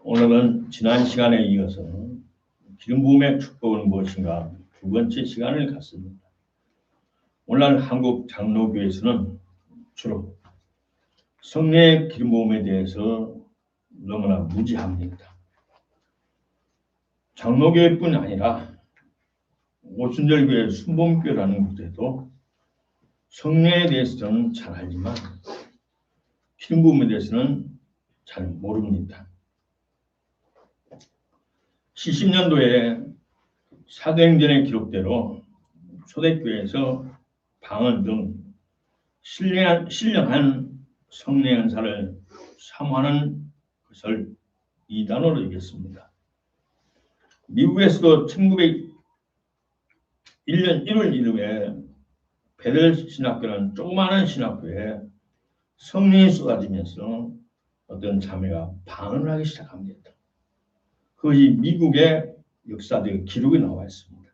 오늘은 지난 시간에 이어서 기름 부음의 축복은 무엇인가 두 번째 시간을 갖습니다. 오늘날 한국 장로교에서는 주로 성령의 기름 부음에 대해서 너무나 무지합니다. 장로교회뿐 아니라 오순절교회 순복음교회라는 곳에도 성령에 대해서는 잘 알지만 기름 부음에 대해서는 잘 모릅니다. 70년도에 사도행전의 기록대로 초대교회에서 방언 등 신령한 성령 은사를 사모하는 것을 이단으로 얘기했습니다. 미국에서도 1901년 1월 1일에 베델 신학교라는 조그마한 신학교에 성령이 쏟아지면서 어떤 자매가 방언을 하기 시작합니다. 그것이 미국의 역사적 기록이 나와 있습니다.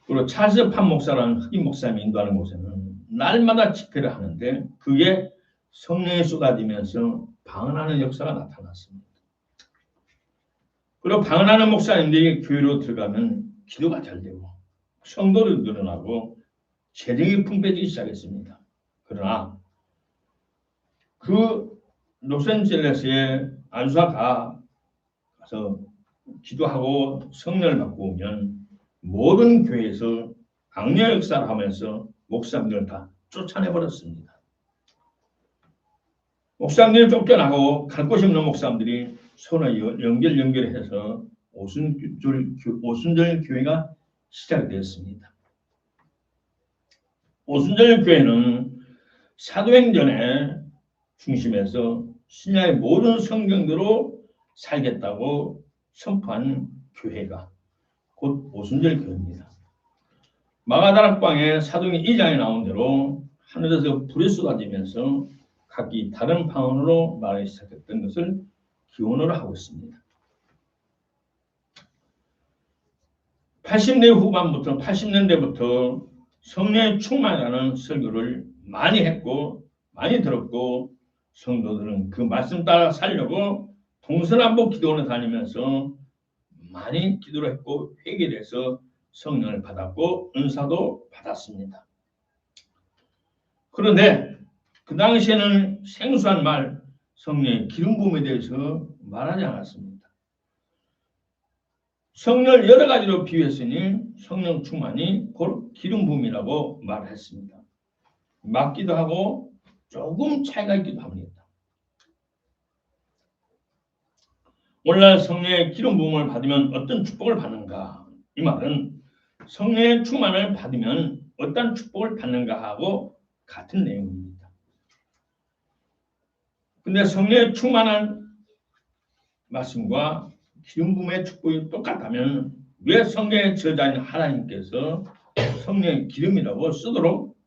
그리고 찰스 판 목사라는 흑인 목사님이 인도하는 곳에는 날마다 집회를 하는데 그게 성령이 쏟아지면서 방언하는 역사가 나타났습니다. 그리고 방언하는 목사님들이 교회로 들어가면 기도가 잘 되고 성도도 늘어나고 재정이 풍부해지기 시작했습니다. 그러나 그 로스앤젤레스의 안수가 가서 기도하고 성령을 받고 오면 모든 교회에서 악령 역사를 하면서 목사님들을 다 쫓아내버렸습니다. 목사님들이 쫓겨나고 갈 곳이 없는 목사님들이 서로 연결해서 오순절 교회가 시작되었습니다. 오순절 교회는 사도행전의 중심에서 신약의 모든 성경대로 살겠다고 선포한 교회가 곧 오순절 교회입니다. 마가다락방에 사도행 2장에 나온 대로 하늘에서 불이 쏟아지면서 각기 다른 방언으로 말하기 시작했던 것을 기원으로 하고 있습니다. 80년대부터 성령의 충만이라는 설교를 많이 했고 많이 들었고 성도들은 그 말씀 따라 살려고 동서남북 기도원을 다니면서 많이 기도를 했고 회개를 해서 성령을 받았고 은사도 받았습니다. 그런데 그 당시에는 생소한 말 성령의 기름 부음에 대해서 말하지 않았습니다. 성령을 여러 가지로 비유했으니 성령 충만이 곧 기름 부음이라고 말했습니다. 맞기도 하고 조금 차이가 있기도 합니다. 오늘날 성령의 기름 부음을 받으면 어떤 축복을 받는가? 이 말은 성령의 충만을 받으면 어떤 축복을 받는가 하고 같은 내용입니다. 근데 성령의 충만한 말씀과 기름 부음의 축복이 똑같다면 왜 성경의 저자인 하나님께서 성령의 기름이라고 쓰도록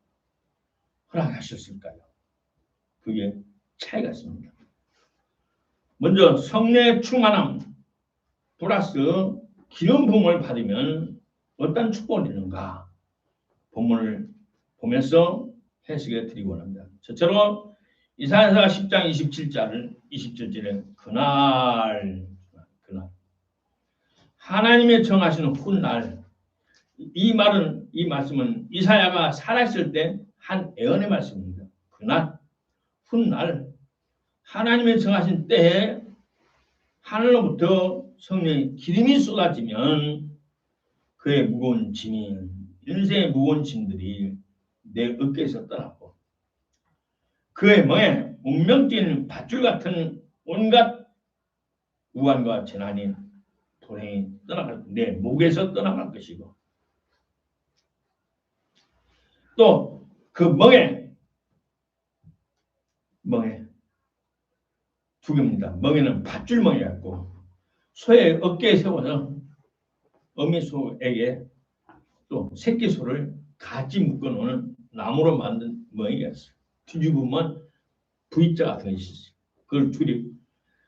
허락하셨을까요? 그게 차이가 있습니다. 먼저 성령의 충만함 플러스 기름 부음을 받으면 어떤 축복을 있는가? 본문을 보면서 해석해 드리고 합니다. 첫째로 이사야서 10장 27절에 그날 하나님의 정하시는 훗날 이 말씀은 이사야가 살아있을 때 한 예언의 말씀입니다. 그날 훗날 하나님의 정하신 때에 하늘로부터 성령의 기름이 쏟아지면 그의 무거운 짐이 인생의 무거운 짐들이 내 어깨에서 떠나고 그의 멍에 운명적인 밧줄 같은 온갖 우환과 재난이 불행이 떠나갈 내 목에서 떠나갈 것이고 또 그 멍에 두 개입니다. 멍에는 밧줄 멍이었고 소의 어깨에 세워서 어미소에게 또 새끼소를 같이 묶어놓은 나무로 만든 멍이었어요. 뒤집으면 V자 같은 것이 있어요. 그걸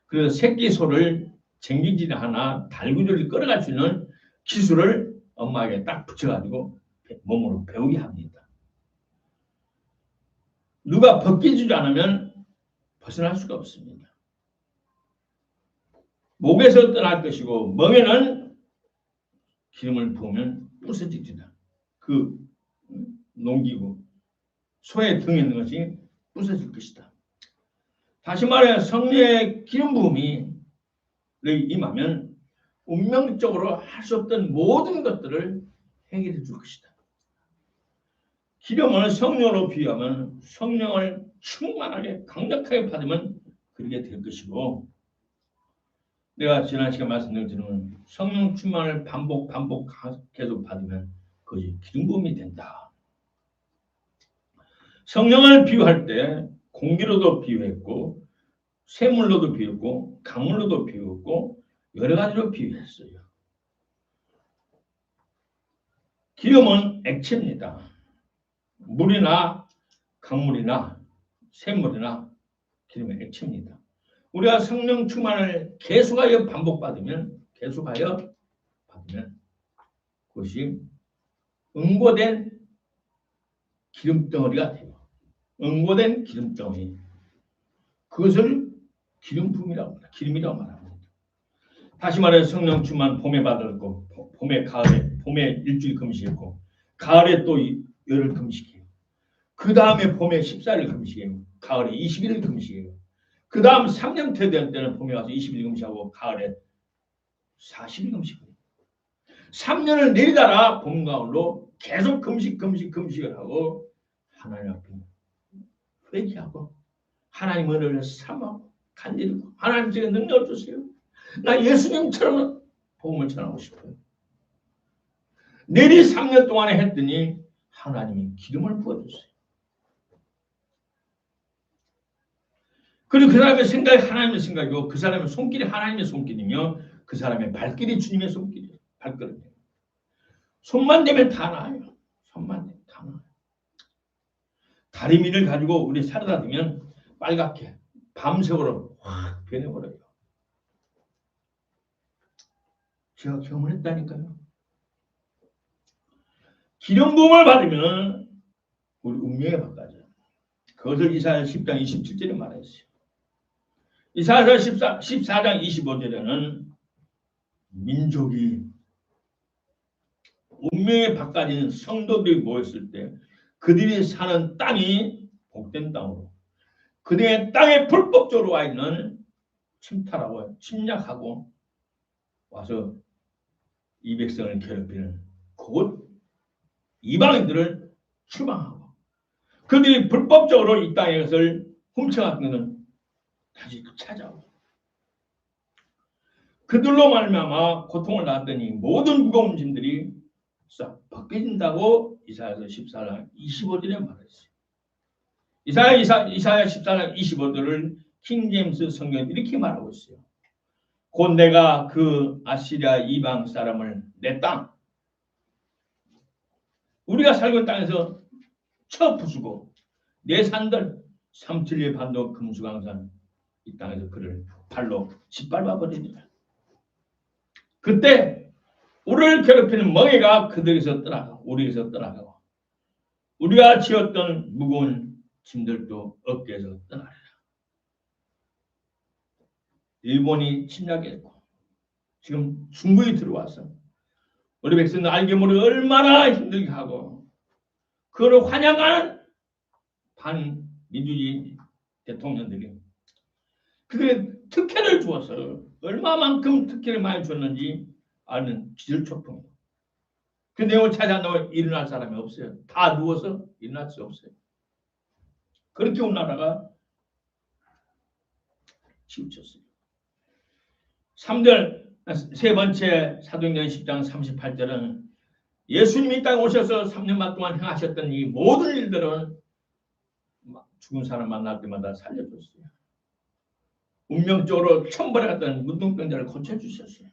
그래서 새끼소를 쟁기질 하나 달구지를 끌어갈 수 있는 기술을 엄마에게 딱 붙여가지고 몸으로 배우게 합니다. 누가 벗겨주지 않으면 벗어날 수가 없습니다. 목에서 떠날 것이고 멍에는 기름을 부으면 부서지리라. 그 농기구 소의 등에 있는 것이 부서질 것이다. 다시 말해 성령의 기름 부음이 임하면 운명적으로 할 수 없던 모든 것들을 해결해 줄 것이다. 기름을 성령으로 비유하면 성령을 충만하게 강력하게 받으면 그렇게 될 것이고, 내가 지난 시간 말씀드린 것처럼 성령 충만을 반복 계속 받으면 그것이 기름 부음이 된다. 성령을 비유할 때 공기로도 비유했고 샘물로도 비유했고 강물로도 비유했고 여러 가지로 비유했어요. 기름은 액체입니다. 물이나 강물이나 샘물이나 기름의 액체입니다. 우리가 성령 충만을 계속하여 반복받으면 그것이 응고된 기름덩어리가 돼요. 응고된 기름덩어리. 그것을 기름 부음이라고 합니다. 기름이라고 말합니다. 다시 말해 성령 충만 봄에 받았고 봄에 가을에 봄에 일주일 금식했고 가을에 또 열흘 금식해요. 그 다음에 봄에 14일 금식해요. 가을에 21일 금식해요. 그 다음 3년째 될 때는 봄에 와서 20일 금식하고 가을에 40일 금식해요. 3년을 내리다가 봄 가을로 계속 금식을 하고 하나님 앞에 회개하고 하나님 은혜를 삼하고 간절히고 하나님 제가 능력을 주세요. 나 예수님처럼 복음을 전하고 싶어요. 내리 3년 동안에 했더니 하나님이 기름을 부어줬어요. 그리고 그 사람의 생각이 하나님의 생각이고 그 사람의 손길이 하나님의 손길이며 그 사람의 발길이 주님의 손길이에요. 발걸음이에요. 손만 대면 다 나아요. 손만 대면 다 나아요. 다리미를 가지고 우리 사르다 두면 빨갛게 밤색으로 확 변해버려요. 제가 경험했다니까요. 기름 부음을 받으면 우리 운명이 바꿔져요. 그것을 이사야 10장 27절에 말했어요. 이사야 14장 25절에는 민족이 운명이 바꿔진 성도들이 모였을 때 그들이 사는 땅이 복된 땅으로 그들의 땅에 불법적으로 와 있는 침탈하고 침략하고 와서 이 백성을 괴롭히는 곧 이방인들을 추방하고 그들이 불법적으로 이 땅의 것을 훔쳐갔던 것은 다시 찾아오고 그들로 말미암아 고통을 낳았더니 모든 무거운 짐들이 싹 벗겨진다고 이사야서 14장 25절에 말했어요. 이사야 14장 25절을 킹제임스 성경이 이렇게 말하고 있어요. 곧 내가 그 아시리아 이방 사람을 내 땅, 우리가 살고 있는 땅에서 쳐 부수고 내 산들 삼칠리 반도 금수강산 이 땅에서 그를 발로 짓밟아 버리니라. 그때 우리를 괴롭히는 멍에가 그들에서 떠나가고 우리에서 떠나가고 우리가 지었던 무거운 짐들도 어깨에서 떠나리라. 일본이 침략했고 지금 중국이 들어와서 우리 백성들 알게 모르게 얼마나 힘들게 하고 그걸 환영하는 반민주주의 대통령들이 그게 특혜를 주어서 얼마만큼 특혜를 많이 줬는지 아는 기절초풍이에요. 그 내용을 찾아놓으면 일어날 사람이 없어요. 다 누워서 일어날 수 없어요. 그렇게 우리나라가 치우쳤어요. 3절 세 번째 사도행전 10장 38절은 예수님이 땅에 오셔서 3년 반 동안 행하셨던 이 모든 일들은 죽은 사람 만날 때마다 살려줬어요. 운명적으로 천벌에 갔던 문둥병자를 고쳐주셨어요.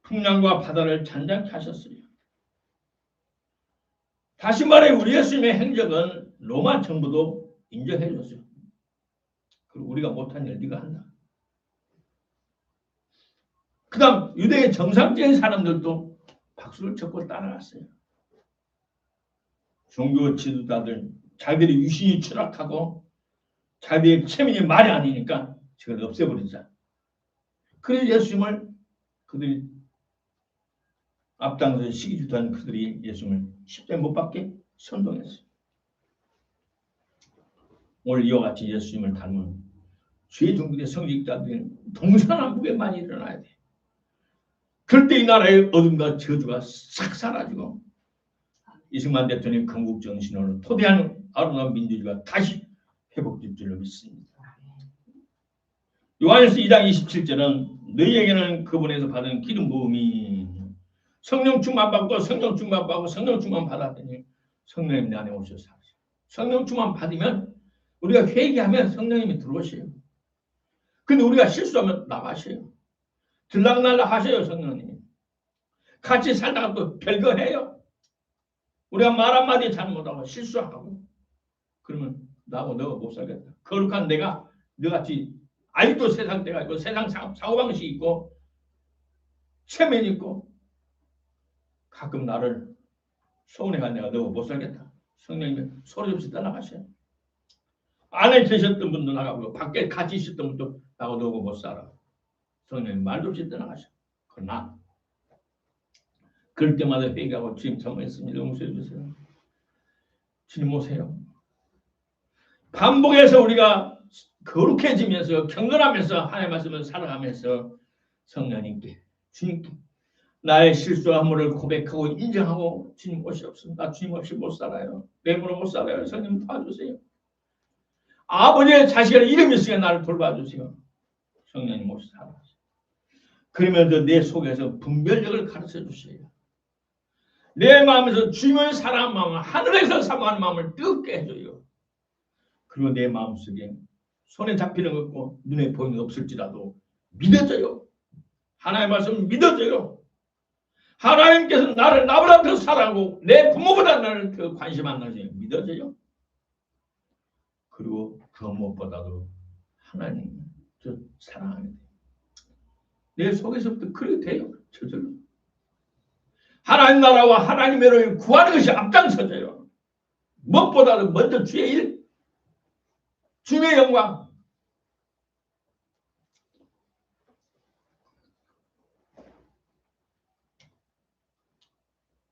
풍랑과 바다를 잔잔케 하셨어요. 다시 말해 우리 예수님의 행적은 로마 정부도 인정해 줬어요. 그리고 우리가 못한 일 네가 한다. 그 다음 유대의 정상적인 사람들도 박수를 쳤고 따라갔어요. 종교 지도자들 자기들이 유신이 추락하고 자기들의 체면이 말이 아니니까 저걸 없애버리자. 그래서 예수님을 그들이 앞장서 시기질투한 그들이 예수님을 십자가에 못 박게 선동했어요. 오늘 이와 같이 예수님을 닮은 죄 중독의 성직자들은 동서남북에 많이 일어나야 돼. 그럴 때 이 나라의 어둠과 저주가 싹 사라지고 이승만 대통령의 건국정신으로 토대한 아름다운 민주주의가 다시 회복될 줄로 믿습니다. 요한일서 2장 27절은 너희에게는 그분에서 받은 기름 부음이 성령 충만 받고 성령 충만 받고 성령 충만 받았더니 성령님 내 안에 오셔서 성령 충만 받으면 우리가 회개하면 성령님이 들어오셔요. 근데 우리가 실수하면 나가셔요. 들락날락 하셔요. 성령님이. 같이 살다가 또 별거 해요. 우리가 말 한마디 잘못하고 실수하고 그러면 나하고 너가 못 살겠다. 거룩한 내가 너같이 아직도 세상 때가 있고 세상 사고방식이 있고 체면이 있고 가끔 나를 서운해가 내가 너가 못 살겠다. 성령님이 소리 없이 떠나가셔요. 안에 계셨던 분도 나가고 밖에 같이 있었던 분도 나하고 너가 못 살아. 성령님 말도 없이 떠나가셔. 그러나 그럴 때마다 회개하고 주님 잘못했습니다. 용서해 주세요. 주님 오세요. 반복해서 우리가 거룩해지면서 경건하면서 하나님의 말씀을 살아가면서 성령님께 주님께 나의 실수함을 고백하고 인정하고 주님 오시옵소서. 나 주님 없이 못 살아요. 내 힘으로 못 살아요. 성령 도와주세요. 아버지의 자식의 이름이 있으니까 나를 돌봐주세요. 성령님 없이 살아가세요. 그러면서 내 속에서 분별력을 가르쳐 주세요. 내 마음에서 주님을 사랑하는 마음을 하늘에서 사모하는 마음을 뜨겁게 해줘요. 그리고 내 마음속에 손에 잡히는 것 없고 눈에 보이는 것 없을지라도 믿어져요. 하나님의 말씀은 믿어져요. 하나님께서 나를 나보다 더 사랑하고 내 부모보다 나를 더 관심하는 것이 믿어져요. 그리고 그 무엇보다도 하나님 저 사랑하는 내 속에서부터 그렇게 돼요. 저절로. 하나님 나라와 하나님의 의를 구하는 것이 앞장서져요. 무엇보다도 먼저 주의 일, 주님의 영광.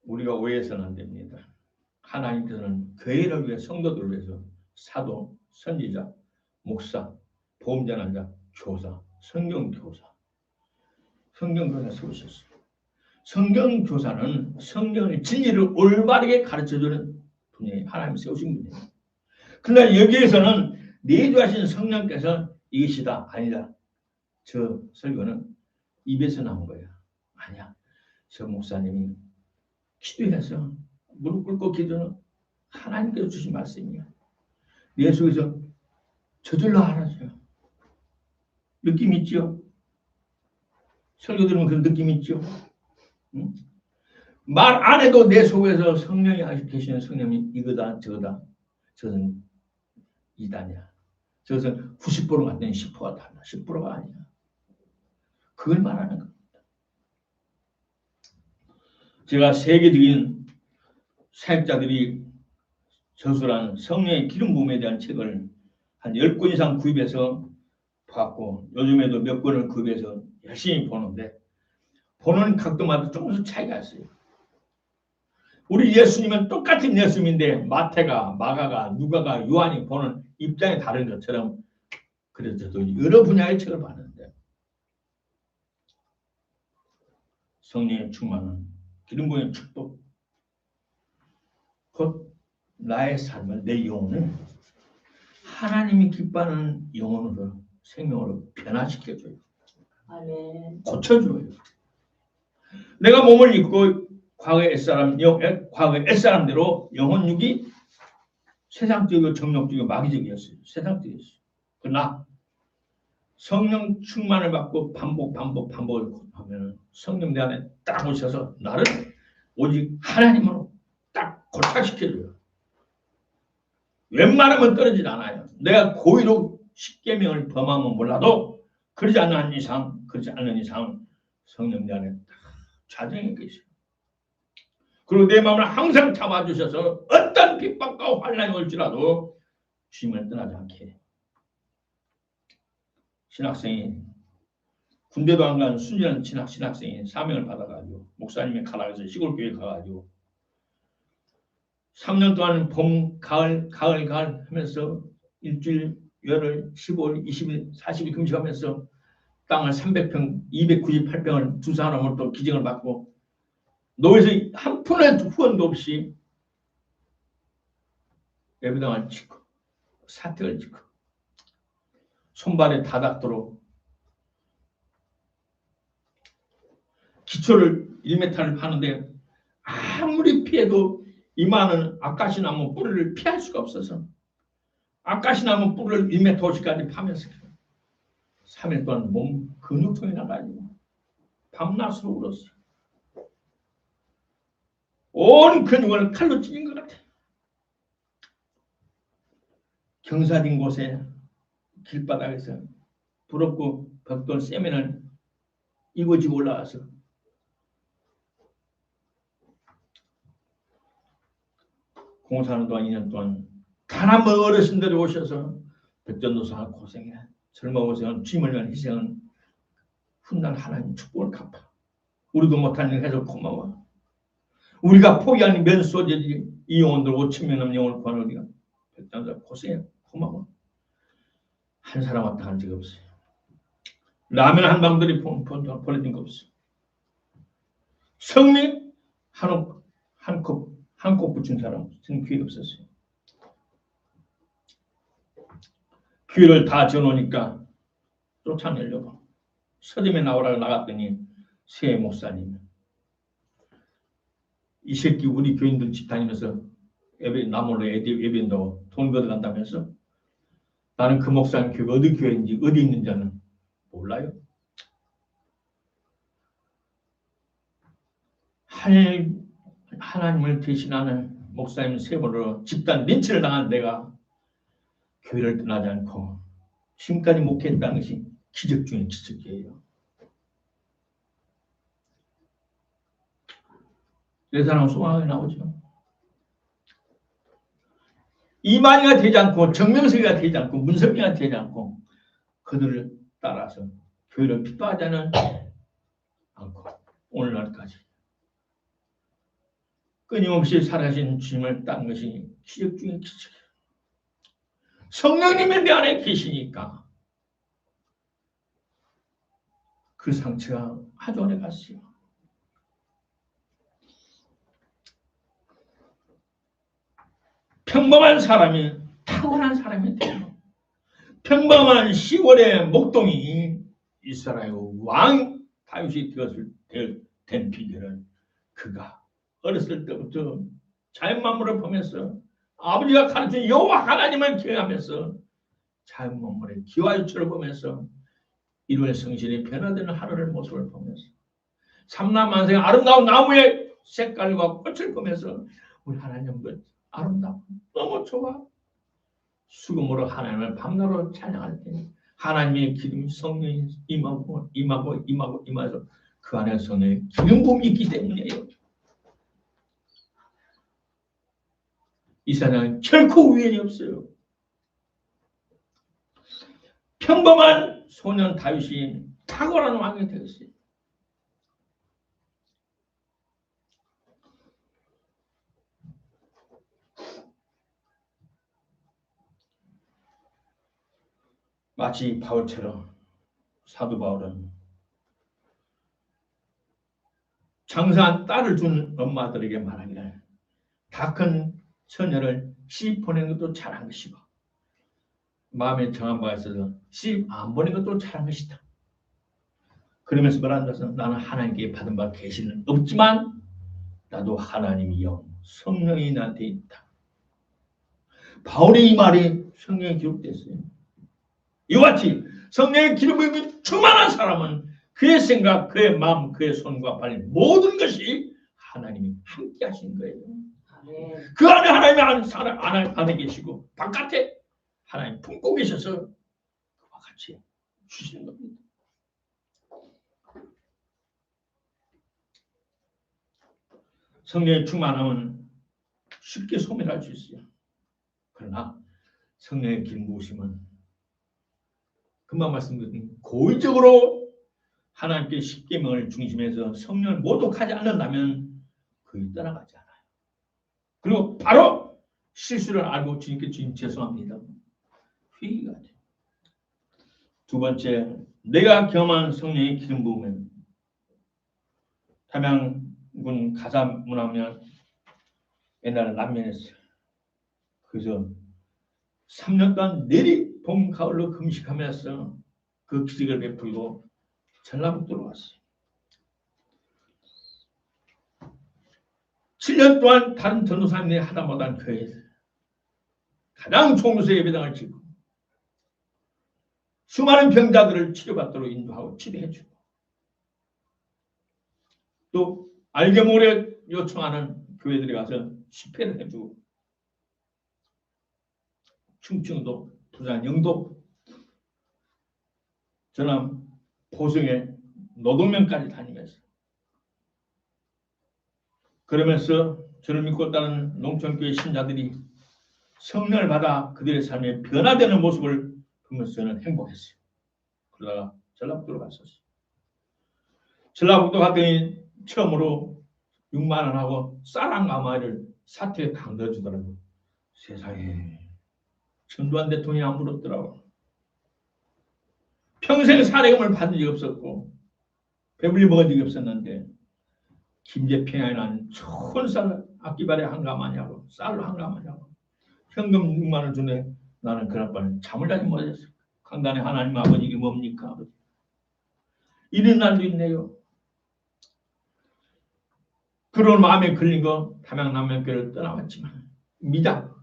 우리가 오해해서는 안 됩니다. 하나님께서는 교회를 위해 성도들을 위해서 사도, 선지자, 목사, 보험전환자, 교사, 성경교사 세우셨어요. 성경교사는 성경의 진리를 올바르게 가르쳐주는 분이 하나님 세우신 분이에요. 그러나 여기에서는 내주하신 성령께서 이것이다 아니다. 저 설교는 입에서 나온 거야. 아니야. 저 목사님이 기도해서 무릎 꿇고 기도는 하나님께서 주신 말씀이야. 내 속에서 저절로 알아져요. 느낌 있죠? 설교 들으면 그런 느낌 있죠? 응? 말 안 해도 내 속에서 성령이 계시는 성령이 이거다 저거다. 저것은 이단이야. 저것은 90% 같더니 10%가 달라. 10%가 아니야. 그걸 말하는 겁니다. 제가 세계적인 사역자들이 저술한 성령의 기름 부음에 대한 책을 한 10권 이상 구입해서 봤고 요즘에도 몇 권을 구입해서 열심히 보는데 보는 각도마다 조금씩 차이가 있어요. 우리 예수님은 똑같은 예수님인데 마태가, 마가가, 누가가, 요한이 보는 입장이 다른 것처럼 그래서 저도 여러 분야의 책을 봤는데 성령의 충만은 기름 부음의 축복 곧 나의 삶을 내 영혼을 하나님이 기뻐하는 영혼으로 생명으로 변화시켜줘요. 아멘. 고쳐줘요. 내가 몸을 입고 과거의 옛사람대로 영혼육이 세상적이고 정욕적이고 마귀적이었어요. 세상적이었어요. 그러나 성령 충만을 받고 반복을 하면 성령 내 안에 딱 오셔서 나를 오직 하나님으로 딱 고착시켜줘요. 웬만하면 떨어지지 않아요. 내가 고의로 십계명을 범하면 몰라도 그러지 않는 이상 성령 내 안에 자정해 계셔요. 그리고 내 마음을 항상 잡아주셔서 어떤 핍박과 환난이 올지라도 주님을 떠나지 않게 해요. 신학생이 군대도 안 간 순진한 신학생이 사명을 받아가지고 목사님이 가라 해서 시골교회 가가지고 3년 동안 봄, 가을 하면서 일주일, 열흘, 15일, 20일, 40일 금식하면서 땅을 300평, 298평을 두 사람으로 또 기증을 받고 노예에서 한 푼의 후원도 없이 예배당을 짓고 사택을 짓고 손발에 다 닿도록 기초를 1m를 파는데 아무리 피해도 이마는 아까시나무 뿌리를 피할 수가 없어서 아까시나무 뿌리를 1m50까지 파면서 3일 동안 몸 근육통이 나가지고 밤낮으로 울었어요. 온 근육을 칼로 찢은 것 같아요. 경사진 곳에 길바닥에서 부럽고 벽돌 세면을 이고지고 올라가서 공사하는 동안 2년 동안 단 한 번 어르신들이 오셔서 백전도사가 고생해 젊어 고생은 주님을 위한 희생은 훗날 하나님 축복을 갚아. 우리도 못한 일 해서 고마워. 우리가 포기한 면 쏟아지 이 영혼들 5,000명 넘는 영혼을 구하는 우리가 백전도사 고생해 고마워. 한 사람 왔다 간 적이 없어요. 라면 한 방울이 보내준 거 없어. 성미 한컵 붙인 사람 전 기회 없었어요. 귀를 다 지어놓으니까 쫓아내려고 서점에 나오라고 나갔더니 새 목사님 이 새끼 우리 교인들 집 다니면서 예배 나무로 예배한다고 돈 걷어간다면서 나는 그 목사님 교회 어디 교회인지 어디 있는지는 몰라요. 하나님을 대신하는 목사님 세 번으로 집단 린치를 당한 내가 교회를 떠나지 않고 지금까지 목회했다는 것이 기적 중의 기적이에요. 내 사람 소망이 나오죠. 이만희가 되지 않고 정명석이가 되지 않고 문성기가 되지 않고 그들을 따라서 교회를 핍박하지 않고 오늘날까지 끊임없이 살아가신 주님을 딴 것이 기적 중의 기적이에요. 성령님이 내 안에 계시니까 그 상처가 아주 오래 갔어요. 평범한 사람이 탁월한 사람이 돼요. 평범한 시골의 목동이 이스라엘 왕 다윗이 된 비결은 그가 어렸을 때부터 자연 만물을 보면서 아버지가 가르친 여호와 하나님을 기억하면서 자연 만물의 기와 유초를 보면서 일월 성신이 변화되는 하늘의 모습을 보면서 삼라만생 아름다운 나무의 색깔과 꽃을 보면서 우리 하나님 그 아름다워 너무 좋아. 수금으로 하나님을 밤낮으로 찬양할 때 하나님의 기름이 성령이 임하서 그 안에 성령의 기름 부음이 있기 때문이에요. 이 세상은 결코 우연이 없어요. 평범한 소년 다윗이 탁월한 왕이 되었어요. 마치 바울처럼 사도 바울은 장사한 딸을 준 엄마들에게 말하기를 다 큰 처녀를 시집 보낸 것도 잘한 것이고 마음에 정한 바가 있어서 시집 안 보낸 것도 잘한 것이다. 그러면서 말한다서 나는 하나님께 받은 바 계시는 없지만 나도 하나님이 영 성령이 나한테 있다. 바울의 이 말이 성경에 기록됐어요. 이와 같이 성령의 기름이 충만한 사람은 그의 생각, 그의 마음, 그의 손과 발 모든 것이 하나님이 함께 하신 거예요. 그 안에 하나님이 안에 계시고 바깥에 하나님 품고 계셔서 그와 같이 주시는 겁니다. 성령의 충만함은 쉽게 소멸할 수 있어요. 그러나 성령의 기름 부으심은 금방 말씀드린 고의적으로 하나님께 십계명을 중심해서 성령을 모독하지 않는다면 거의 떠나가지 않아요. 그리고 바로 실수를 알고 주님께 주님 죄송합니다. 회개가 돼요. 두 번째, 내가 경험한 성령의 기름 부음은 담양군 가사문화면 옛날에 남면했어요. 그래서 3년 동안 내리 봄 가을로 금식하면서 그 기적을 베풀고 전라북도로 왔어요. 7년 동안 다른 전도사님들이 하다 못한 교회에서 가장 총수의 예배당을 짓고 수많은 병자들을 치료받도록 인도하고 치료해주고 또 알게 모르게 요청하는 교회들에 가서 집회를 해주고 충청도, 부산, 영도, 전남, 보성에 노동면까지 다니면서 그러면서 저를 믿고 따르는 농촌교회 신자들이 성령을 받아 그들의 삶에 변화되는 모습을 보면서 저는 행복했어요. 그러다가 전라북도로 갔었어요. 전라북도 갔더니 처음으로 6만 원 하고 쌀 한 가마를 사태에 딱 넣어주더라고요. 세상에 전두환 대통령이 안 물었더라고. 평생 사례금을 받은 적이 없었고 배불리 먹은 적이 없었는데 김제평양에 난 좋은 쌀 악기발에 한 가마냐고 쌀로 한 가마냐고 현금 6만 원 주네. 나는 그날밤 잠을 자지 못했어. 강단의 하나님 아버지 이게 뭡니까 아버지. 이런 날도 있네요. 그런 마음에 걸린 거 담양남면교회를 떠나왔지만 미장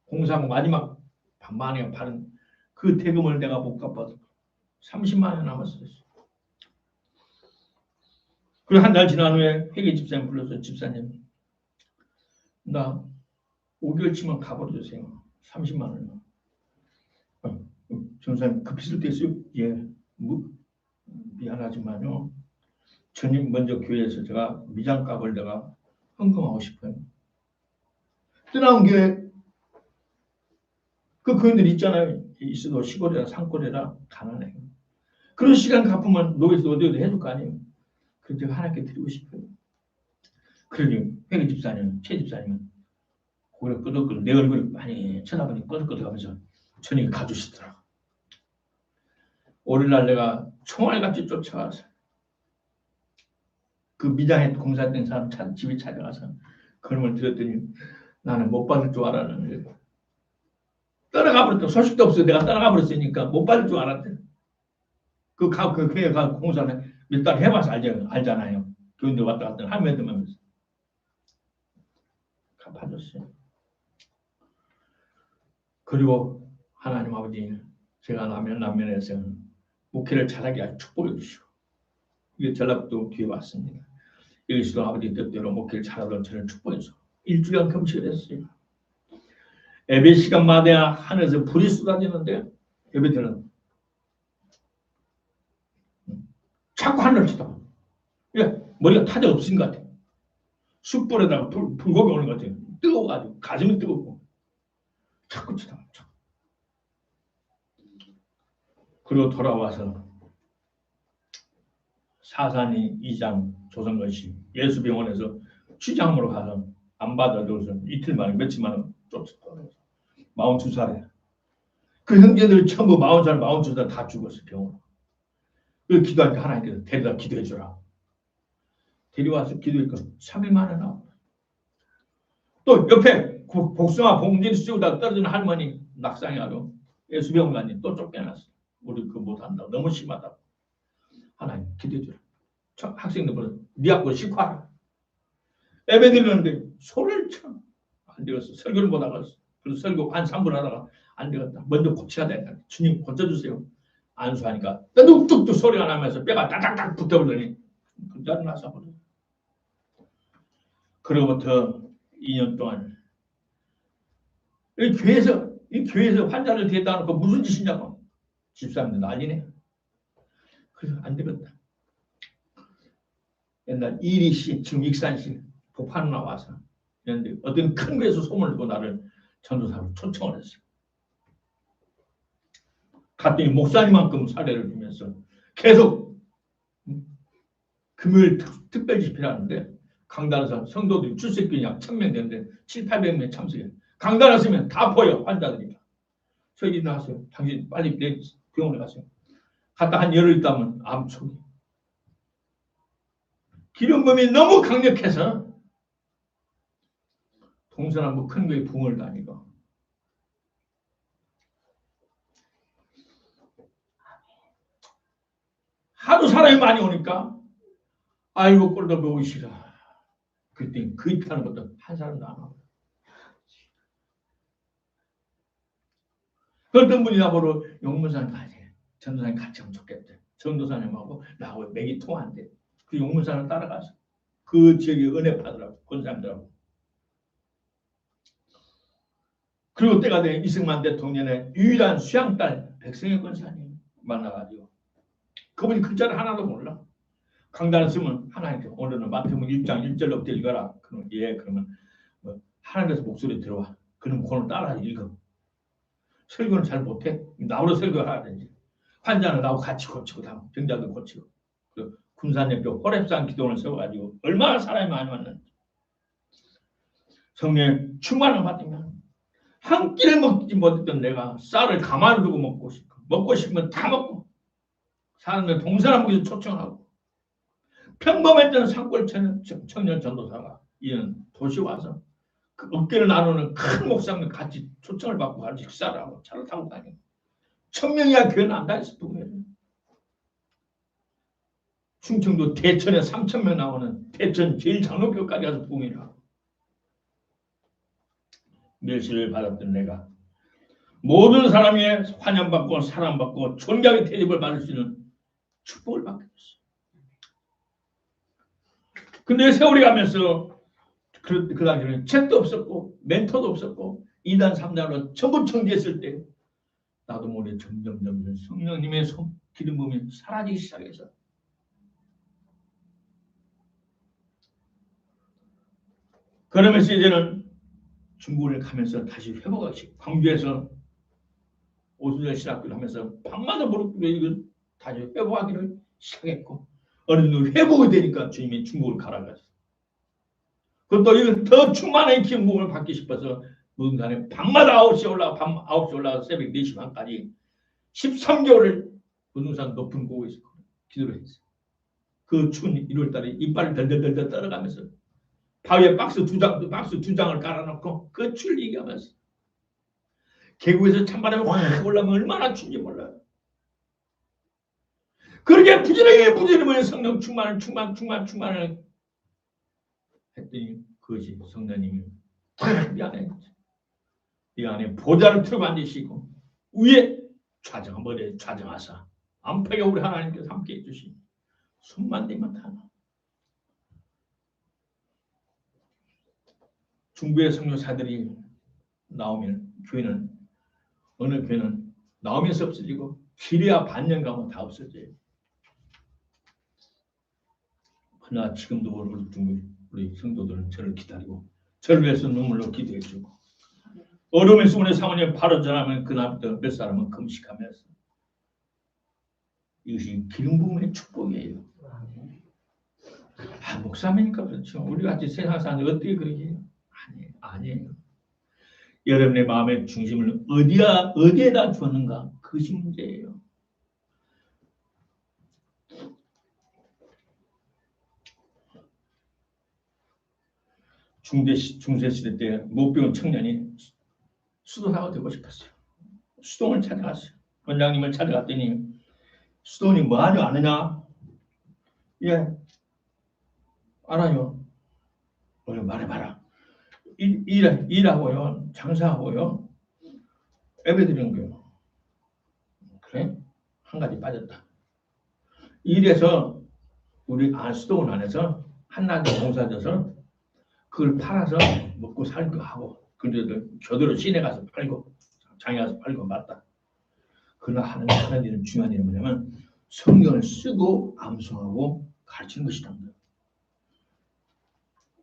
공사하고 마지막 반만에 파는 그 대금을 내가 못 갚아서 30만 원 남았어요. 그리고 한 달 지난 후에 회계 집사님 불러서 집사님 나 5개월 치면 갚아주세요. 30만 원. 전사님 급했을 때 있어요? 예. 미안하지만요. 전임 먼저 교회에서 제가 미장값을 내가 헌금하고 싶어요. 떠나온 교회 그 교인들 있잖아요. 있어도 시골이라 산골이라 가난해요. 그런 시간 갚으면 노예에서 어디어디 해줄 거 아니에요. 그래서 제가 하나님께 드리고 싶어요. 그러니 회계 집사님, 최 집사님은 고개를 끄덕끄덕 내 얼굴을 많이 쳐다보니 끄덕끄덕하면서 저녁에 가주시더라고. 오늘날 내가 총알같이 쫓아가서 그 미장에 공사했던 사람 집에 찾아가서 그놈을 드렸더니 나는 못 받을 줄 알았는데 떠나가 버렸다. 소식도 없어요. 내가 떠나가 버렸으니까 못 받을 줄 알았대. 그 교회 가 공사는 몇 달 해봐서 알잖아요. 교인들 왔다 갔다 하면서 갚아줬어요. 그리고 하나님 아버지 제가 남면에서 목회를 잘하게 아주 축복해 주시고 이게 전라북도 뒤에 왔습니다. 여기서도 아버지 뜻대로 목회를 잘하던 저를 축복해 주시고 일주일간 금식을 했어요. 예배 시간마다 하늘에서 불이 쏟아지는데 예배들은 자꾸 하늘을 쳐다봐. 머리가 타자 없은 것 같아. 숯불에다가 불고기 오는 것 같아. 뜨거워가지고 가슴이 뜨겁고 자꾸 쳐다봐. 그리고 돌아와서 사산이 2장 조선건시 예수병원에서 취장으로 가서 안 받아줘서 이틀 만에 며칠 만에 쫓아서 42살에 그 형제들 전부 40살, 42살 다 죽었어 병원. 그 기도하니까 하나님께서 데려다 기도해 주라. 데려와서 기도했고 3일 만에 나와. 또 옆에 복숭아 봉지를 씌우다 떨어지는 할머니 낙상해가지고 예수병원 가니 또 쫓겨났어. 우리 그거 못한다고 너무 심하다고. 하나님 기도해 주라. 학생들보다 네 앞으로 식화하라. 예배 드리는데 소리를 참 안 되겠어. 설교를 못 하겠어. 그래서 설교 한 3분 하다가 안 되겠다. 먼저 고쳐야 된다. 주님 고쳐주세요. 안수하니까 뚝뚝뚝 소리가 나면서 뼈가 따닥딱 붙어버리더니 그 자리에 나서 버려. 그로부터 2년 동안 이 교회에서 환자를 대다 놓고 무슨 짓이냐고 집사람들 난리네. 그래서 안 되겠다. 옛날 이리 씨, 지금 익산 씨 복판 나와서 그런데 어떤 큰 교회에서 소문을 듣고 나를 전도사로 초청을 했어요. 갔더니 목사님만큼 사례를 주면서 계속 금요일 특별 집회라는데 강단에서 성도들이 출석균이 약 1000명 되는데 700~800명 참석해요. 강단에 서면 다 보여 환자들이. 저기 나왔어요. 당신 빨리 내 병원에 가세요. 갔다 한 열흘 있다면 암 초기. 기름붐이 너무 강력해서 동서남북 큰 교회 붕을 다니고 하도 사람이 많이 오니까 아이고 꼴도 보기 싫어. 그때 구입하는 것도 한 사람도 안 하고. 어떤 분이 나보러 용문산 가지. 전도사님 같이 하면 좋겠대. 전도사님하고 나하고 맥이 통한대. 그 용문산을 따라가서 그 지역에 은혜 받으라고 권사님들하고. 그리고 때가 된 이승만 대통령의 유일한 수양딸 백성의 권사님 만나가지고 그분이 글자를 하나도 몰라. 강단을 쓰면 하나님께 오늘은 마태복음 1장 1절부터 읽어라. 그러면 예 그러면 뭐 하나님께서 목소리 들어와. 그럼 그걸 따라 읽어. 설교는 잘 못해. 나보러 설교를 하든지. 환자는 나하고 같이 고치고 다음 병자들 고치고. 그 군산역교 호랩산 기도원을 세워가지고 얼마나 사람이 많이 왔는지. 성령의 충만을 받으면 한 끼를 먹지 못했던 내가 쌀을 가만히 두고 먹고 싶고 먹고 싶으면 다 먹고 사람들 동서남북에서 초청하고 평범했던 산골 청년 전도사가 이런 도시 와서 그 어깨를 나누는 큰 목사님과 같이 초청을 받고 같이 식사를 하고 차를 타고 다니고 1000명이야 교회는 안 다녔어. 충청도 대천에 3000명 나오는 대천 제일 장로교까지 가서 부흥을 하고 멸시를 받았던 내가 모든 사람이 환영받고 사랑받고 존경의 대접을 받을 수 있는 축복을 받게 됐어. 근데 세월이 가면서 그 당시에는 책도 없었고 멘토도 없었고 2단 3단으로 전부 청지했을 때 나도 모르게 점점 성령님의 기름 부음이 사라지기 시작해서 그러면서 이제는 중국을 가면서 다시 회복하기 광주에서 오순절 신학교를 하면서 밤마다 무릎 꿇고 이걸 다시 회복하기를 시작했고 어느 정도 회복이 되니까 주님이 중국을 가라가셨어. 그것도 이건 더 충만한 기름부음을 받기 싶어서 무등산에 밤마다 9시에 올라가 밤 9시 올라가 새벽 4시 반까지 13개월을 무등산 높은 곳에서 기도를 했어요. 그 추운 1월달에 이빨을 덜덜덜 떨어가면서 바위에 박스 두 장을 깔아놓고 그 추를 얘기하면서 계곡에서 찬바람이 확 올라오면 얼마나 추운지 몰라요. 그렇게 부지런히 성령 충만을 했더니 그것이 성령님이 이 안에 보좌를 틀고 앉으시고 위에 머리에 좌정하사 안팎에 우리 하나님께서 함께 해주시니 손만 대면 다 나와. 중부의 성교사들이 나오면 교회는 어느 교회는 나오면서 없어지고 길이야 반년 가면 다 없어져요. 그러나 지금도 우리 성도들은 저를 기다리고 저를 위해서 눈물로 기도해주고 어려움에서 우리 사모님 바로 전하면 그날부터 몇 사람은 금식하면서 이것이 기름 부음의 축복이에요. 목사님이니까 그렇죠. 우리 같이 세상 사람들 어떻게 그러지? 아니에요. 여러분의 마음의 중심을 어디에다 주었는가? 그것이 문제예요. 중세 시대 때 못 배운 청년이 수도사가 되고 싶었어요. 수동을 찾아갔어요. 원장님을 찾아갔더니 수동이 뭐하냐 아느냐? 예, 알아요. 말해봐라. 일하고요, 장사하고요, 예배드리는 거요. 그래? 한 가지 빠졌다. 일에서 우리 수도원 안에서 한낮에 봉사져서 그걸 팔아서 먹고 살고 하고 그래도 교도로 시내 가서 팔고 장에 가서 팔고 맞다. 그러나 하는 일은 중요한 일은 뭐냐면 성경을 쓰고 암송하고 가르치는 것이랍니다.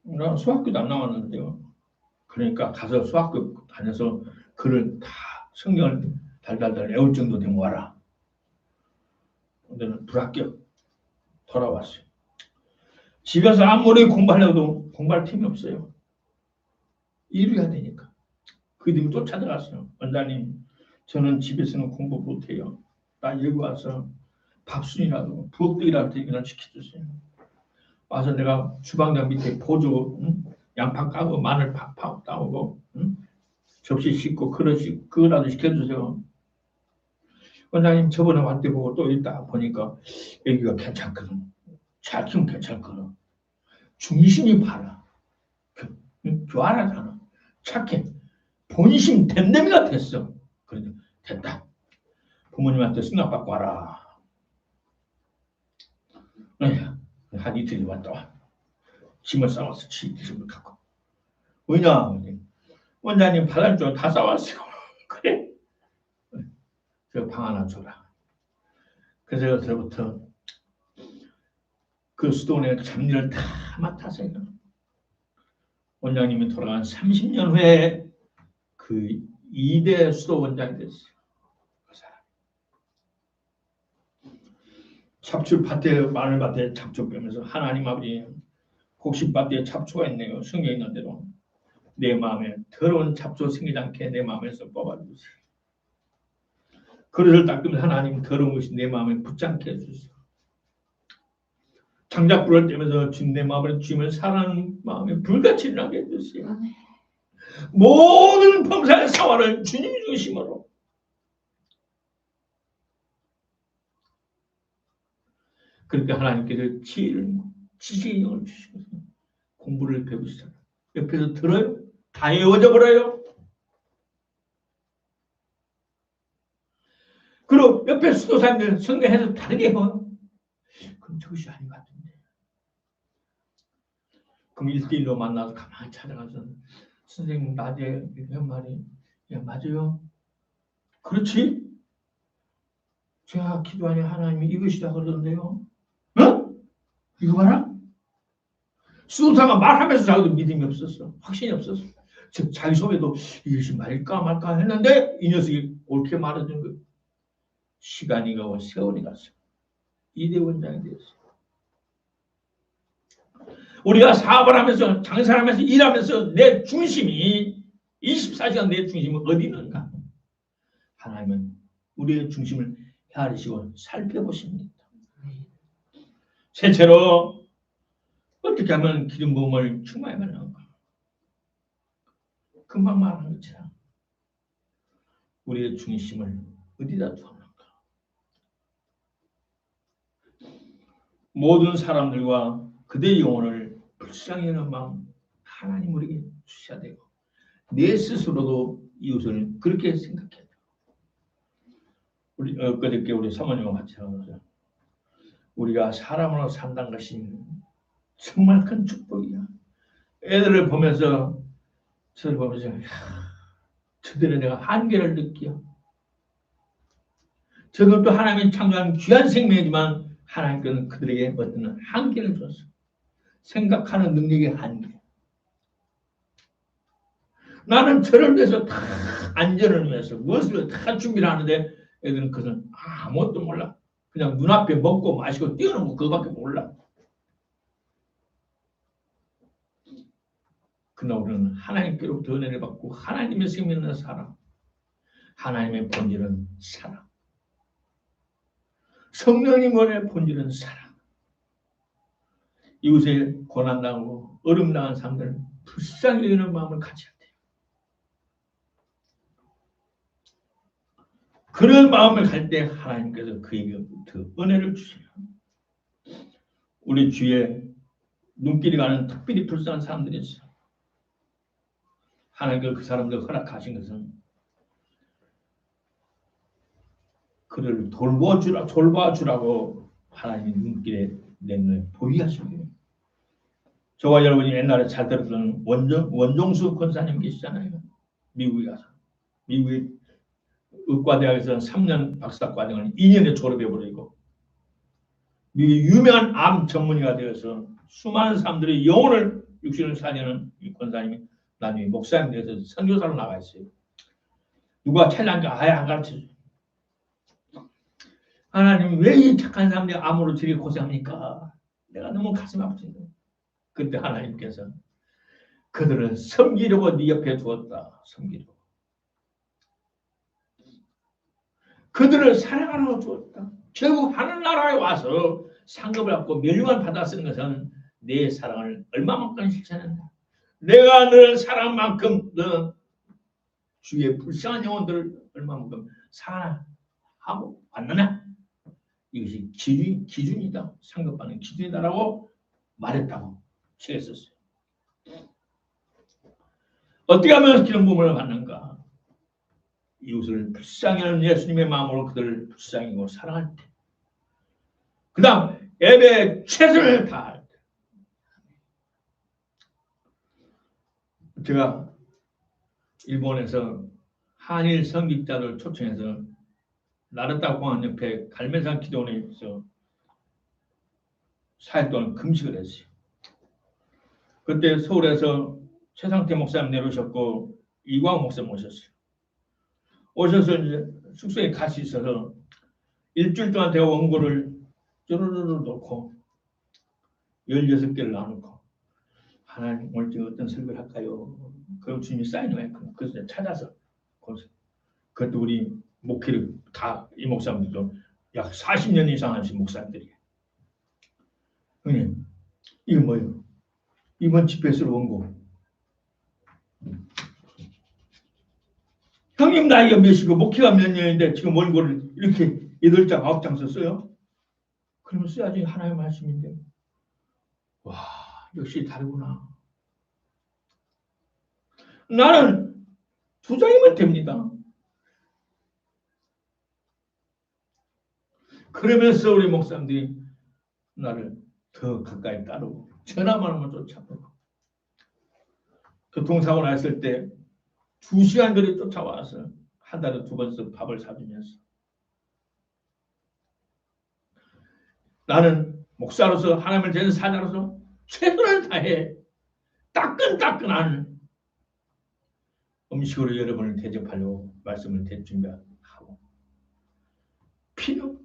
나 수학교도 안 나왔는데요. 그러니까 가서 수학교 다녀서 글을 다 성경을 달달달 외울 정도 되면 와라. 근데는 불합격 돌아왔어요. 집에서 아무리 공부하려도 공부할 틈이 없어요. 일을 해야 되니까. 그들이 또 찾아갔어요. 원장님, 저는 집에서는 공부 못해요. 나 여기 와서 밥순이라도 부엌떡이라도 그냥 시켜주세요. 와서 내가 주방장 밑에 보조, 양파 까고 마늘 팍팍 따오고, 접시 씻고 그릇 씻고 그거라도 시켜주세요. 원장님 저번에 왔대 보고 또 있다 보니까 여기가 괜찮거든. 잘 키우면 괜찮거든. 중심이 봐라. 교활하잖아. 착해. 본심 댐댐이가 됐어. 그러니까 됐다. 부모님한테 승낙받고 와라. 한 이틀 왔다 와. 짐을 싸왔어. 짐을 갖고. 왜냐? 원장님 바닥 쪽다 싸왔어. 그래. 저 방 하나 줘라. 그래서 그때부터 그 수도원의 잡일을 다 맡아서 원장님이 돌아간 30년 후에 그 2대 수도원장이 됐어요. 그 사람. 잡초밭에 마늘밭에 잡초 빼면서 하나님 아버지 곡식밭에 잡초가 있네요. 성경에 있는 대로 내 마음에 더러운 잡초 생기지 않게 내 마음에서 뽑아주세요. 그릇을 닦으면 하나님 더러운 것이 내 마음에 붙지 않게 해주세요. 장작불을 떼면서 내 마음을 주님을 사랑하는 마음에 불같이 일어나게 해주세요. 모든 범사의 사활을 주님 중심으로 그렇게 하나님께서 지혜를 지식의 영을 주시고 공부를 배우시잖아요. 옆에서 들어요? 다 외워져 버려요. 그리고 옆에 수도사님들 성경해서 다르게 해요. 그럼 저것이 아닌 것 같은데. 그럼 1대1로 만나서 가만히 찾아가서 선생님 낮에 이렇게 한 말이 야 맞아요. 그렇지? 제가 기도하니 하나님이 이것이다 그러던데요. 어? 이거 봐라. 수도사가 말하면서 자기도 믿음이 없었어. 확신이 없었어. 즉 자기 속에도 이것이 말일까 말까 했는데 이 녀석이 옳게 말해준 거예요. 시간이 가고 세월이 갔어. 2대 원장이 됐어. 우리가 사업을 하면서 장사를 하면서 일하면서 내 중심이 24시간 내 중심은 어디 있는가? 하나님은 우리의 중심을 헤아리시고 살펴보십니다. 셋째로 어떻게 하면 기름 부음을 충만히 받는가? 금방 말한 것처럼 우리의 중심을 어디다 두었는가? 모든 사람들과 그대의 영혼을 불쌍히 여기는 마음 하나님 우리에게 주셔야 되고 내 스스로도 이웃을 그렇게 생각해야 돼요. 우리 그저께 우리 사모님과 같이 하면서 우리가 사람으로 산다는 것이 정말 큰 축복이야. 애들을 보면서 저를 보면서 저들은 내가 한계를 느껴. 저들도 하나님이 창조한 귀한 생명이지만 하나님께서는 그들에게 어떤 한계를 줬어. 생각하는 능력의 한계. 나는 저를 위해서 다 안전을 위해서 무엇을 다 준비를 하는데 애들은 그것은 아무것도 몰라. 그냥 눈앞에 먹고 마시고 뛰어넘고 그거밖에 몰라. 그러나 우리는 하나님께로부터 은혜를 받고 하나님의 생명 있는 사람, 하나님의 본질은 사랑, 성령님의 본질은 사랑. 이웃에 고난당하고 어려움당한 사람들 불쌍히 여기는 마음을 가져야 돼요. 그런 마음을 갈 때 하나님께서 그에게부터 은혜를 주세요. 우리 주위에 눈길이 가는 특별히 불쌍한 사람들이 있어요. 하나님께서 그 사람들 허락하신 것은 그를 돌봐주라고 하나님이 눈길에 내는 보이게 하신 거예요. 저와 여러분이 옛날에 잘 들었던 원종수 권사님 계시잖아요. 미국에 가서. 미국의 의과대학에서 3년 박사과정을 2년에 졸업해버리고 미국의 유명한 암 전문의가 되어서 수많은 사람들의 영혼을 육신을 살리는 이 권사님이 나중에 목사님 되어서 선교사로 나가 있어요. 누가 찾아니까 아예 안 가르쳐줘요. 하나님 왜 이 착한 사람들이 암으로 저리 고생합니까? 내가 너무 가슴 아프거든요. 그때 하나님께서 그들을 섬기려고 네 옆에 두었다. 섬기려고. 그들을 사랑하라고 주었다. 결국 하늘나라에 와서 상급을 받고 멸류관 받아 쓰는 것은 내 사랑을 얼마만큼 실천한다. 내가 너를 사랑한 만큼 너는 주의 불쌍한 영혼들을 얼마만큼 사랑하고 받느냐. 이것이 기준이다. 상급받는 기준이다라고 말했다고 책에 썼어요. 어떻게 하면 기름 부음을 받는가? 이웃을 불쌍히 하는 예수님의 마음으로 그들을 불쌍히고 사랑할 때. 그 다음 예배에 최선을 다할 때. 제가 일본에서 한일 선교자들 초청해서 나르타 공항 옆에 갈매산 기도원에서 4일 동안 금식을 했어요. 그때 서울에서 최상태 목사님 내려오셨고 이광 목사님 오셨어요. 오셔서 이제 숙소에 같이 있어서 일주일 동안 제가 원고를 쪼르르르 놓고 16개를 나누고 하나님 오늘 지금 어떤 설교를 할까요? 그럼 주님이 사인을 했거든요. 그래서 찾아서 그것도 우리 목회를 다 이 목사님들도 약 40년 이상 하신 목사님들이에요. 형님 이거 뭐예요? 이번 집회에서 원고. 형님 나이가 몇이고 목회가 몇 년인데 지금 원고를 이렇게 8장 9장 썼어요? 그러면 써야지 하나의 말씀인데. 와 역시 다르구나. 나는 2장이면 됩니다. 그러면서 우리 목사님들이 나를 더 가까이 따르고 전화만 하면 쫓아오고 교통사고 났을 때 2시간 거리 쫓아와서 한 달에 2번씩 밥을 사주면서 나는 목사로서 하나님을 대는 사자로서 최선을 다해 따끈따끈한 음식으로 여러분을 대접하려고 말씀을 준비하고 필요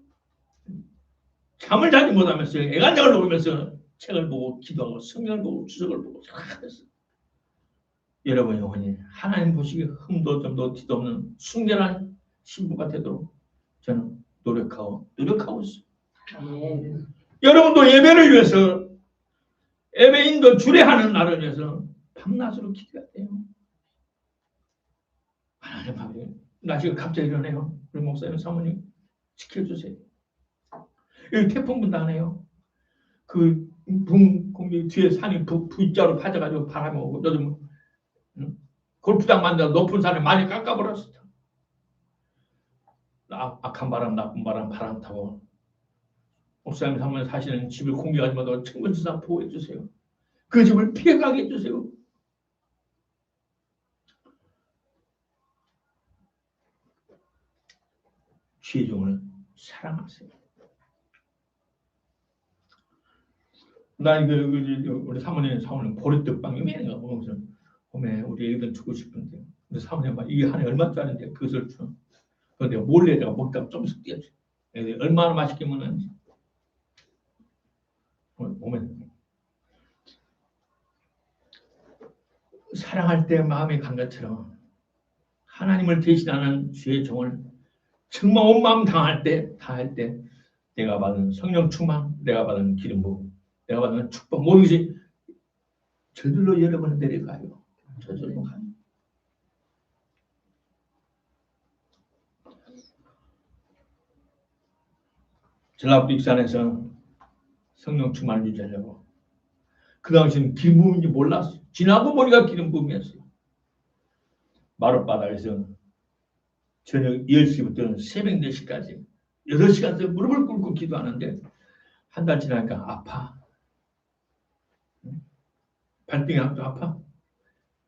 잠을 자지 못하면서 애간장을 먹으면서 책을 보고 기도하고 성경을 보고 주석을 보고 생각했어요. 여러분 영혼이 하나님 보시기에 흠도 점도 티도 없는 순결한 신부가 되도록 저는 노력하고 있어요. 여러분도 예배를 위해서 예배인도 주례하는 나를 위해서 밤낮으로 기도해야 돼요. 하나님 아버지 나 지금 갑자기 일어나요. 우리 목사님 사모님 지켜주세요. 여기 태풍 분다네요. 그 공기 뒤에 산이 V자로 파져가지고 바람이 오고 요즘 골프장 만들어 높은 산에 많이 깎아버렸어. 악한 바람 나쁜 바람 타고 목사님 사모님 사시는 집을 공개하지 마도 천근지사 보호해 주세요. 그 집을 피해가게 해주세요. 죄종을 사랑하세요. 나 이거 우리 사모님 보리떡빵 유명해요. 무슨 봄에 우리 애들 주고 싶은데 근데 사모님 막 이게 한 해 얼마짜리인데 그것을 줘. 그런데 몰래 내가 먹다가 좀씩 띄어줘. 애들이 얼마나 맛있게 먹는지. 보면 사랑할 때 마음이 간 것처럼 하나님을 대신하는 주의 종을 정말 온 마음 다할 때 내가 받은 성령 충만, 내가 받은 기름 부음, 내가 받는 축복 모든 것이 저절로 여러분을 내려가요. 저절로 가요. 전라북도 익산에서 성령 충만을 유지하려고 그 당시에는 기름 부음인지 몰랐어요. 지나고 보니까 기름 부음이었어요. 마룻바닥에서 저녁 10시부터 새벽 4시까지 8시간 무릎을 꿇고 기도하는데 한 달 지나니까 아파. 발등이 아파.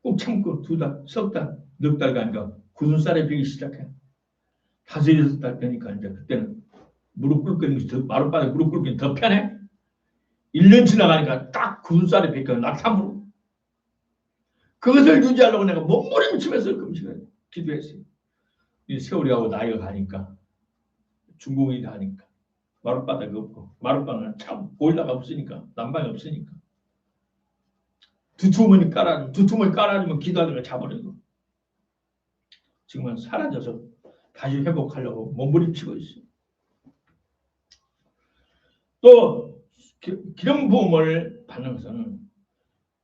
꼭 참고 2달, 석 달, 넉 달 가니까 굳은 쌀에 배기 시작해. 5, 6달 되니까 이제 그때는 무릎 꿇는 것이 더 마룻바닥에 무릎 꿇기는 더 편해. 1년 지나가니까 딱 굳은 쌀에 배겨 낙타무릎. 그것을 유지하려고 내가 몸부림치면서 금식을 기도했어요. 이 세월이 가고 나이가 가니까 중국인이 하니까 마룻바닥이 없고 마룻바닥은 참 보일러가 없으니까 난방이 없으니까 두툼을 깔아주면 기도하다가 자버리고 지금은 사라져서 다시 회복하려고 몸부림치고 있어요. 또 기름 부음을 받는 것은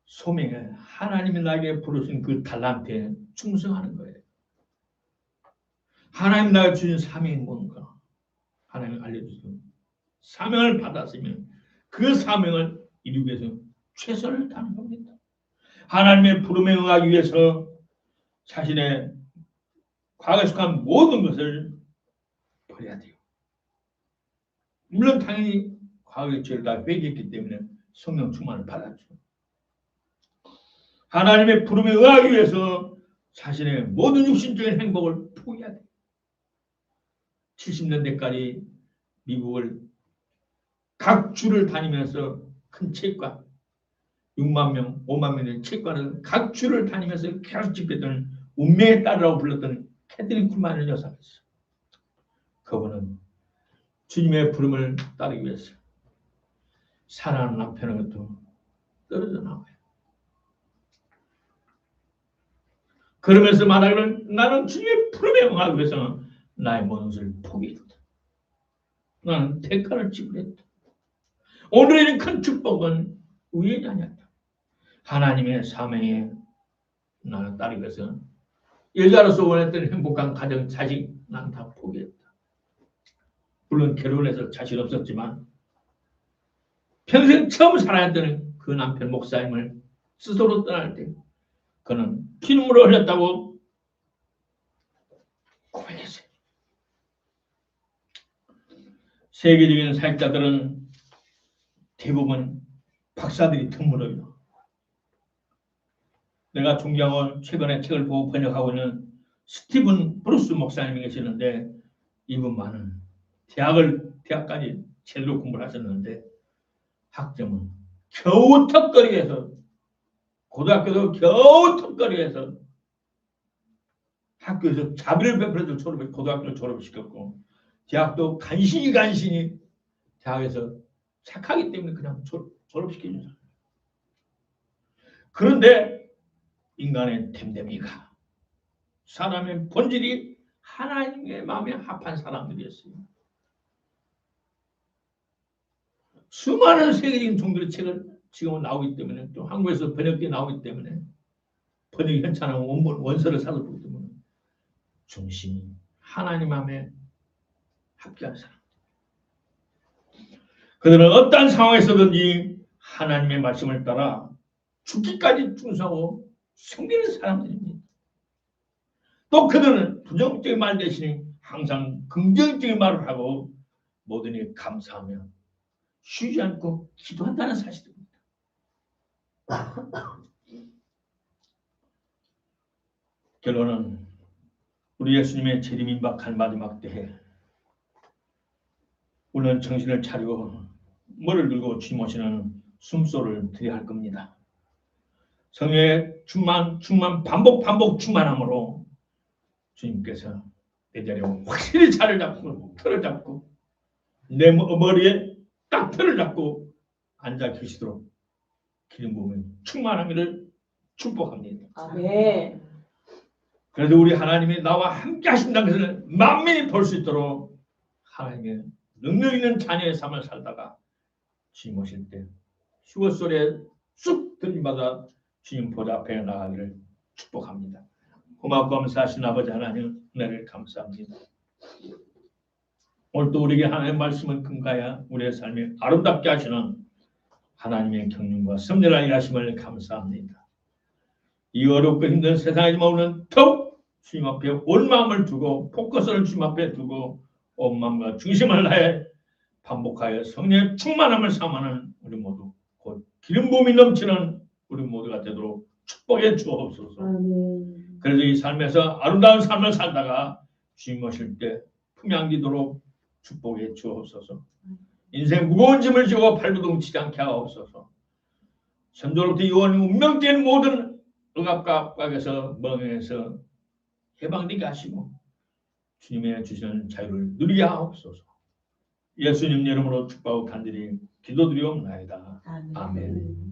소명에 하나님이 나에게 부르신 그 달란트에 충성하는 거예요. 하나님 나에게 주신 사명이 뭔가 하나님이 알려주신 사명을 받았으면 그 사명을 이루기 위해서 최선을 다하는 겁니다. 하나님의 부름에 응하기 위해서 자신의 과거에 속한 모든 것을 버려야 돼요. 물론 당연히 과거의 죄를 다 회개했기 때문에 성령 충만을 받았죠. 하나님의 부름에 응하기 위해서 자신의 모든 육신적인 행복을 포기해야 돼요. 70년대까지 미국을 각 주를 다니면서 큰 체육관 6만 명, 5만 명의 체육관을 각 주를 다니면서 계속 집회했던 운명의 딸이라고 불렀던 캐트린 쿨만이라는 여사가 있어요. 그분은 주님의 부름을 따르기 위해서 사랑하는 남편으로부터 떨어져 나와요. 그러면서 말하기를 나는 주님의 부름에 응하기 위해서는 나의 모든 것을 포기했다. 나는 대가를 지불했다. 오늘의 큰 축복은 우연이 아니었다. 하나님의 사명에 나는 따르기 위해서 여자로서 원했던 행복한 가정, 자식 난 다 포기했다. 물론 결혼해서 자식 없었지만 평생 처음 살아왔던 그 남편 목사님을 스스로 떠날 때 그는 피눈물을 흘렸다고 고백했어요. 세계적인 사역자들은 대부분 박사들이 드물어요. 내가 존경하고 최근에 책을 보고 번역하고 있는 스티븐 브루스 목사님이 계시는데 이분만은 대학까지 제대로 공부를 하셨는데 학점은 겨우 턱걸이에서 고등학교도 겨우 턱걸이에서 학교에서 자비를 베풀어서 고등학교를 졸업시켰고 대학도 간신히 대학에서 착하기 때문에 그냥 졸업시켜준 사람. 그런데 인간의 됨됨이가 사람의 본질이 하나님의 마음에 합한 사람들이었어요. 수많은 세계적인 종교의 책을 지금은 나오기 때문에 또 한국에서 번역돼 나오기 때문에 번역이 현찮은 원서를 사서 보기 때문에 중심이 하나님 마음에 합한 사람. 그들은 어떤 상황에서든지 하나님의 말씀을 따라 죽기까지 충성하고 섬기는 사람들입니다. 또 그들은 부정적인 말 대신에 항상 긍정적인 말을 하고 모든 일 감사하며 쉬지 않고 기도한다는 사실입니다. 결론은 우리 예수님의 재림 임박할 마지막 때에 우리는 정신을 차리고 머리를 들고 주님 오시는 숨소를 드려야 할 겁니다. 성령의 충만 반복 충만함으로 주님께서 내 자리에 확실히 자리를 잡고 틀을 잡고 내 머리에 딱 틀을 잡고 앉아 계시도록 기름 부음의 충만함을 축복합니다. 아멘. 그래도 우리 하나님이 나와 함께 하신다는 것을 만민이 볼 수 있도록 하나님의 능력 있는 자녀의 삶을 살다가 주님 오실 때 휴거 소리에 쑥 들림받아 주님 보좌 앞에 나가기를 축복합니다. 고맙고 감사하신 아버지 하나님 은혜를 감사합니다. 오늘 또 우리에게 하나님의 말씀을 근거하여 우리의 삶에 아름답게 하시는 하나님의 경륜과 섭렬하게 하심을 감사합니다. 이 어렵고 힘든 세상이지만 우리는 더욱 주님 앞에 온 마음을 두고 포커스를 주님 앞에 두고 온 마음과 중심을 다해 반복하여 성령의 충만함을 삼하는 우리 모두 곧 기름 부음이 넘치는 우리 모두가 되도록 축복해 주옵소서. 그래서 이 삶에서 아름다운 삶을 살다가 주님 오실 때 품이 안기도록 축복해 주옵소서. 인생 무거운 짐을 지고 발버둥치지 않게 하옵소서. 선조로부터 이원 운명된 모든 억압과 압박에서 멍에서 해방되게 하시고 주님의 주시는 자유를 누리게 하옵소서. 예수님 이름으로 축복하고 간절히 기도드리옵나이다. 아멘.